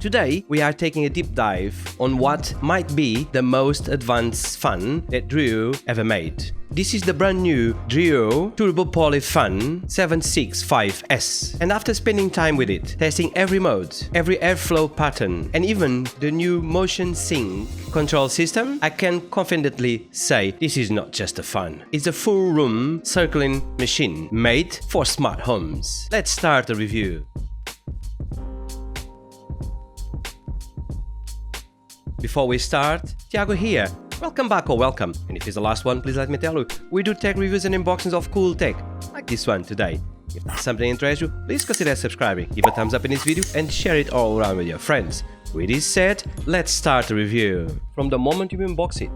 Today, we are taking a deep dive on what might be the most advanced fan that DREO ever made. This is the brand new DREO TurboPoly Fan 765S, and after spending time with it, testing every mode, every airflow pattern, and even the new MotionSync control system, I can confidently say this is not just a fan. It's a full room circling machine made for smart homes. Let's start the review. Before we start, Thiago here. Welcome back or welcome, and if it's the last one, please let me tell you, we do tech reviews and unboxings of cool tech, like this one today. If that's something that interests you, please consider subscribing, give a thumbs up in this video and share it all around with your friends. With this said, let's start the review. From the moment you unbox it,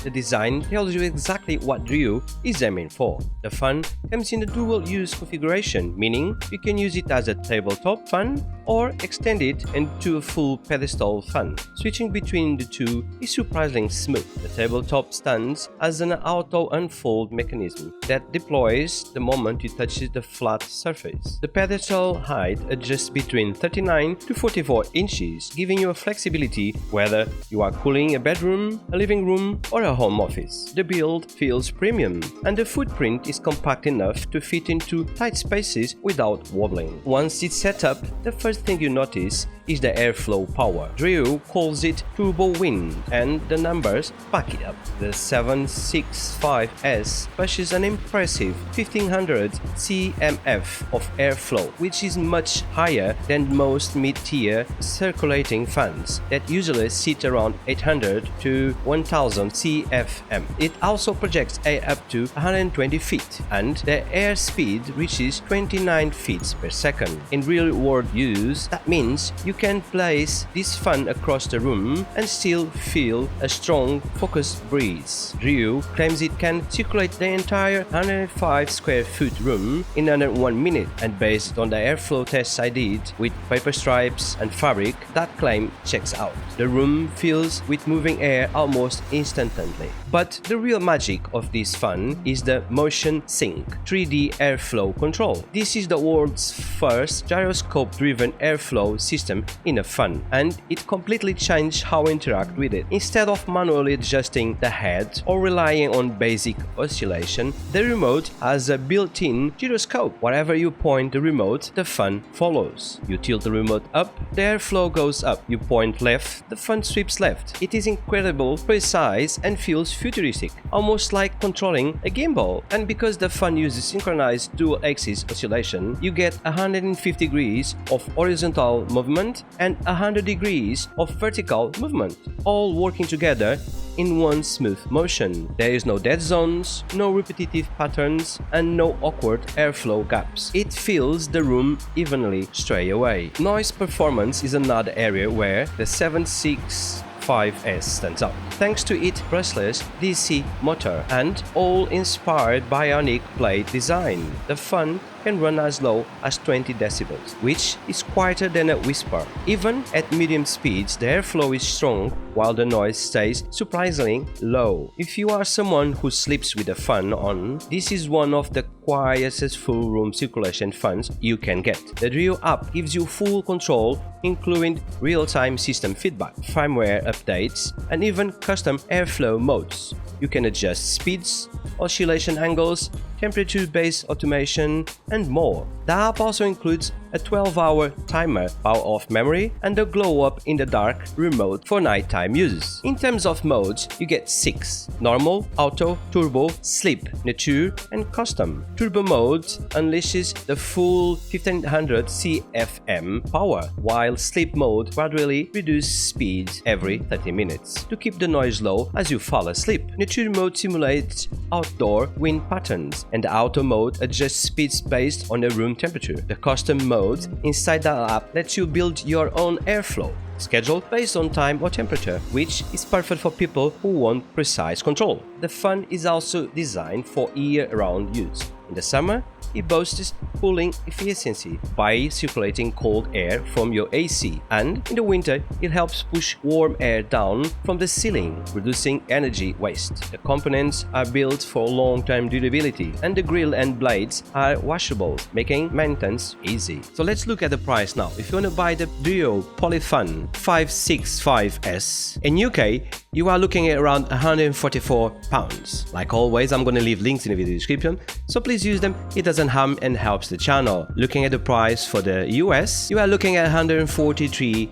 the design tells you exactly what DREO is aiming for. The fan comes in a dual-use configuration, meaning you can use it as a tabletop fan or extend it into a full pedestal fan. Switching between the two is surprisingly smooth. The tabletop stands as an auto-unfold mechanism that deploys the moment you touch the flat surface. The pedestal height adjusts between 39 to 44 inches, giving you a flexibility whether you are cooling a bedroom, a living room, or a home office. The build feels premium, and the footprint is compact enough to fit into tight spaces without wobbling. Once it's set up, the first thing you notice is the airflow power. DREO calls it turbo wind, and the numbers back it up. The 765S pushes an impressive 1500 cmf of airflow, which is much higher than most mid-tier circulating fans that usually sit around 800 to 1000 cfm. It also projects air up to 120 feet, and the air speed reaches 29 feet per second. In real-world use, that means you can place this fan across the room and still feel a strong, focused breeze. DREO claims it can circulate the entire 105 square foot room in under 1 minute, and based on the airflow tests I did with paper stripes and fabric, that claim checks out. The room fills with moving air almost instantly. But the real magic of this fan is the MotionSync 3D airflow control. This is the world's first gyroscope-driven airflow system in a fan, and it completely changed how I interact with it. Instead of manually adjusting the head or relying on basic oscillation, the remote has a built-in gyroscope. Wherever you point the remote, the fan follows. You tilt the remote up, the airflow goes up. You point left, the fan sweeps left. It is incredible, precise, and feels futuristic, almost like controlling a gimbal. And because the fan uses synchronized dual-axis oscillation, you get 150 degrees of horizontal movement and 100 degrees of vertical movement, all working together in one smooth motion. There is no dead zones, no repetitive patterns, and no awkward airflow gaps. It fills the room evenly straight away. Noise performance is another area where the 765S stands out, thanks to its brushless DC motor and all-inspired bionic blade design. The fan can run as low as 20 decibels, which is quieter than a whisper. Even at medium speeds, the airflow is strong while the noise stays surprisingly low. If you are someone who sleeps with a fan on, this is one of the quietest full room circulation fans you can get. The DREO app gives you full control, including real-time system feedback, firmware updates, and even custom airflow modes. You can adjust speeds, oscillation angles, temperature-based automation, and more. The app also includes a 12-hour timer, power-off memory, and a glow-up in the dark remote for nighttime use. In terms of modes, you get 6: normal, auto, turbo, sleep, nature, and custom. Turbo mode unleashes the full 1500 cfm power, while sleep mode gradually reduces speed every 30 minutes to keep the noise low as you fall asleep. Nature mode simulates outdoor wind patterns, and the auto mode adjusts speeds based on the room temperature. The custom mode inside the app lets you build your own airflow schedule based on time or temperature, which is perfect for people who want precise control. The fan is also designed for year-round use. In the summer, it boasts cooling efficiency by circulating cold air from your AC, and in the winter it helps push warm air down from the ceiling, reducing energy waste. The components are built for long-term durability, and the grill and blades are washable, making maintenance easy. So let's look at the price now. If you want to buy the DREO TurboPoly Fan 765S in UK, you are looking at around £144. Like always, I'm going to leave links in the video description, so please use them. It doesn't harm and helps the channel. Looking at the price for the US, you are looking at $143.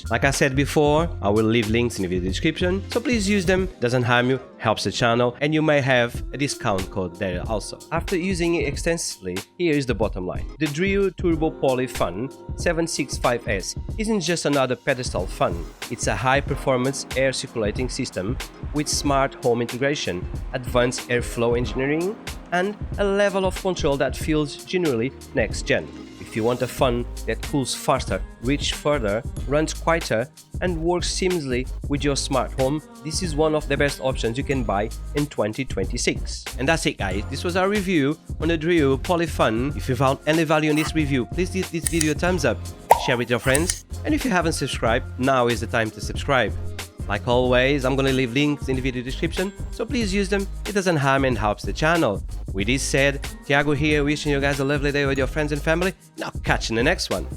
Like I said before, I will leave links in the video description, so please use them. Doesn't harm you, helps the channel, and you may have a discount code there also. After using it extensively, here is the bottom line. The DREO TurboPoly Fan 765S isn't just another pedestal fan. It's a high-performance air circulating system with smart home integration, advanced airflow engineering, and a level of control that feels genuinely next-gen. If you want a fan that cools faster, reaches further, runs quieter, and works seamlessly with your smart home, this is one of the best options you can buy in 2026. And that's it, guys. This was our review on the DREO TurboPoly Fan. If you found any value in this review, please give this video a thumbs up, share with your friends, and if you haven't subscribed, now is the time to subscribe. Like always, I'm gonna leave links in the video description, so please use them. It doesn't harm and helps the channel. With this said, Thiago here, wishing you guys a lovely day with your friends and family. Now catch you in the next one.